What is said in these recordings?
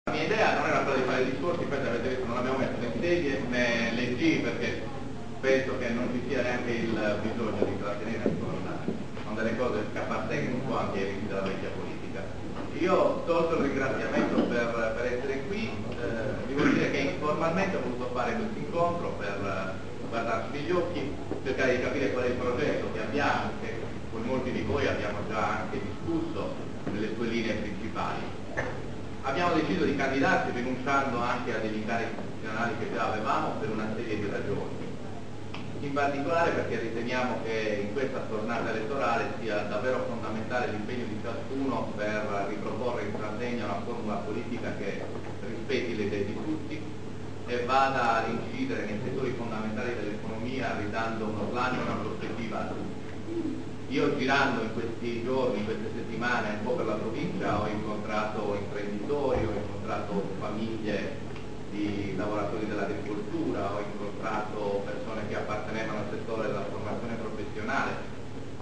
La mia idea non era quella di fare discorsi, infatti avete visto non abbiamo messo né sedie né leggi perché penso che non ci sia neanche il bisogno di trattenere con delle cose che appartengono un po' anche ai limiti della vecchia politica. Io tolto il ringraziamento per essere qui, vi voglio dire che informalmente ho voluto fare questo incontro per guardarci negli occhi, cercare di capire qual è il progetto che abbiamo, che con molti di voi abbiamo già anche discusso nelle sue linee principali. Abbiamo deciso di candidarci rinunciando anche a degli incarichi istituzionali che già avevamo per una serie di ragioni. In particolare perché riteniamo che in questa tornata elettorale sia davvero fondamentale l'impegno di ciascuno per riproporre in Sardegna una formula politica che rispetti le idee di tutti e vada ad incidere nei settori fondamentali dell'economia ridando uno slancio e una prospettiva a tutti. Io girando in questi giorni, in queste settimane un po' per la provincia ho incontrato imprenditori, ho incontrato famiglie di lavoratori dell'agricoltura, ho incontrato persone che appartenevano al settore della formazione professionale.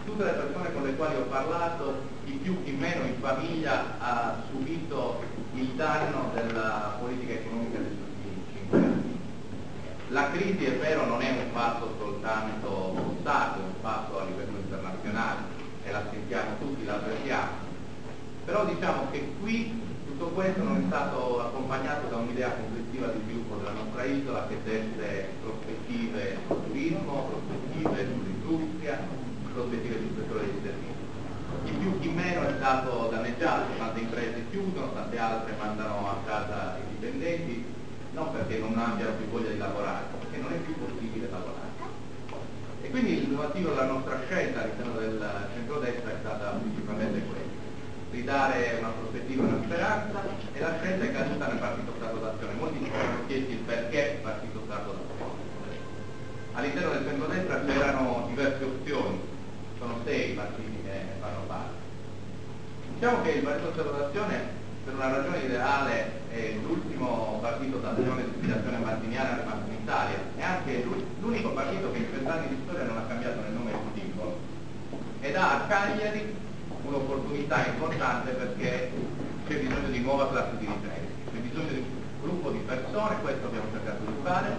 Tutte le persone con le quali ho parlato, chi più chi meno in famiglia ha subito il danno della politica economica degli ultimi 5 anni. La crisi, è vero, non è un fatto soltanto lo Stato, è un fatto a livello internazionale e la sentiamo tutti, la avvertiamo, però diciamo che qui tutto questo non è stato accompagnato da un'idea complessiva di sviluppo della nostra isola che desse prospettive sul turismo, prospettive sull'industria, prospettive sul settore dei servizi. Chi più chi meno è stato danneggiato, tante imprese chiudono, tante altre mandano a casa i dipendenti, non perché non abbiano più voglia di lavorare, perché non è più possibile lavorare. E quindi il motivo della nostra scelta all'interno del centrodestra è stata principalmente questa, ridare una prospettiva e una speranza, e la scelta è caduta nel Partito Stato d'Azione. Molti ci hanno chiesto il perché Partito Stato d'Azione. All'interno del centrodestra c'erano diverse opzioni, sono 6 partiti che ne fanno parte. Diciamo che il Partito Stato d'Azione per una ragione ideale è l'ultimo partito d'azione di ispirazione martiniana rimasto in Italia, è anche l'unico partito che in 30 anni di storia non ha cambiato nel nome e il simbolo, ed ha a Cagliari un'opportunità importante perché c'è bisogno di nuova classe dirigente, c'è bisogno di un gruppo di persone, questo abbiamo cercato di fare,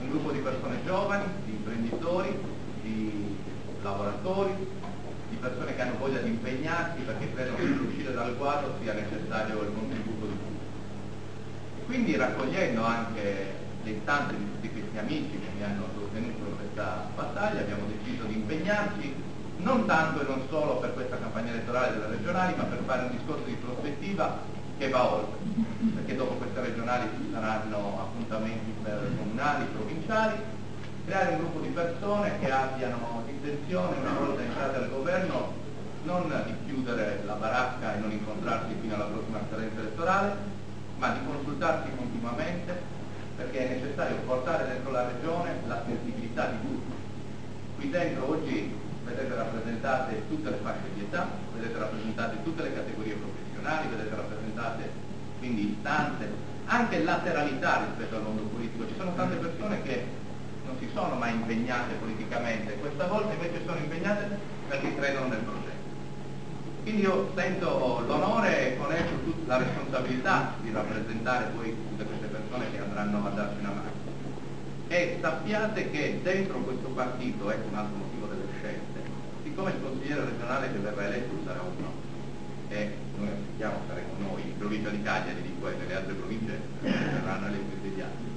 un gruppo di persone giovani, di imprenditori, di lavoratori, di persone che hanno voglia di impegnarsi perché credono che per uscire dal quadro sia necessario il contributo di tutti. Quindi raccogliendo anche le istanze di tutti questi amici che mi hanno sostenuto in questa battaglia abbiamo deciso di impegnarci non tanto e non solo per questa campagna elettorale delle regionali, ma per fare un discorso di prospettiva che va oltre, perché dopo queste regionali ci saranno appuntamenti per comunali, provinciali, creare un gruppo di persone che abbiano l'intenzione, una volta entrate al governo, non di chiudere la baracca e non incontrarsi fino alla prossima scadenza elettorale, ma di consultarsi continuamente, perché è necessario portare dentro la regione la sensibilità di tutti. Qui dentro oggi vedete rappresentate tutte le fasce di età, vedete rappresentate tutte le categorie professionali, vedete rappresentate quindi istanze, anche lateralità rispetto al mondo politico. Ci sono tante persone che non si sono mai impegnate politicamente, questa volta invece sono impegnate perché credono nel progetto. Quindi io sento l'onore e con esso la responsabilità di rappresentare poi tutte queste persone che andranno a darci una mano. E sappiate che dentro questo partito, ecco un altro motivo delle scelte, siccome il consigliere regionale che verrà eletto sarà uno, e noi aspettiamo saremo noi, in provincia di Cagliari, di cui nelle altre province verranno eletti degli altri.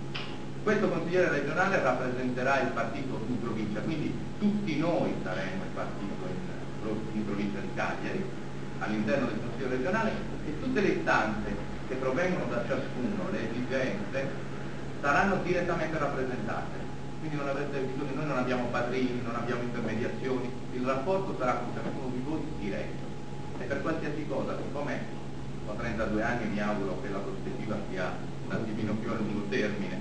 Questo consigliere regionale rappresenterà il partito in provincia, quindi tutti noi saremo il partito in provincia di Cagliari, all'interno del consiglio regionale, e tutte le istanze che provengono da ciascuno, le esigenze, saranno direttamente rappresentate. Quindi non avete bisogno, noi non abbiamo padrini, non abbiamo intermediazioni, il rapporto sarà con ciascuno di voi diretto. E per qualsiasi cosa, siccome ho 32 anni mi auguro che la prospettiva sia un attimino più a lungo termine,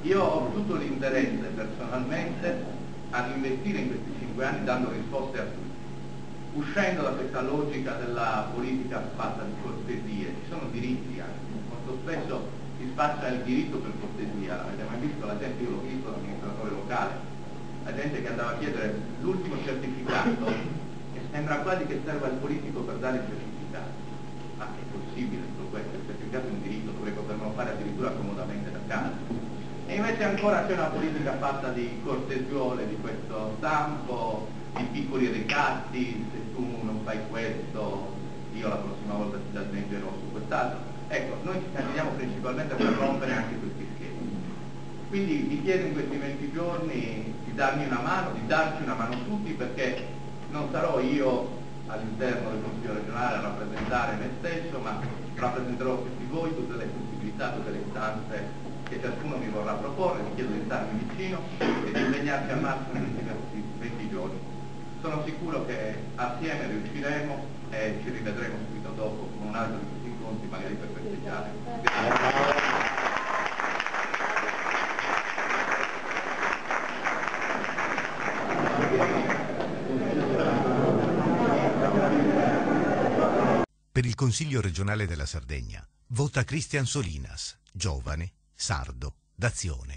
io ho tutto l'interesse personalmente ad investire in questi 5 anni dando risposte a tutti, uscendo da questa logica della politica fatta di cortesie. Ci sono diritti anche, molto spesso si spaccia il diritto per cortesia. Avete mai visto la gente, io l'ho visto l'amministratore locale, la gente che andava a chiedere l'ultimo certificato e sembra quasi che serva il politico per dare il certificato. Ma è possibile tutto questo? Il certificato quasi un diritto, dovrei poterlo fare addirittura comodamente da casa. E invece ancora c'è una politica fatta di cortesiole di questo stampo, di piccoli ricatti, se tu non fai questo io la prossima volta ti danneggerò su quest'altro. Ecco, noi ci candidiamo principalmente per rompere anche questi schemi. Quindi vi chiedo in questi 20 giorni di darmi una mano, di darci una mano tutti, perché non sarò io all'interno del Consiglio regionale a rappresentare me stesso, ma rappresenterò tutti voi, tutte le sensibilità, tutte le istanze che ciascuno mi vorrà proporre. Vi chiedo di starmi vicino e di impegnarci al massimo in questi 20 giorni. Sono sicuro che assieme riusciremo e ci rivedremo subito dopo con un altro di questi incontri, magari per festeggiare. Per il Consiglio regionale della Sardegna vota Cristian Solinas, giovane, sardo, d'Azione.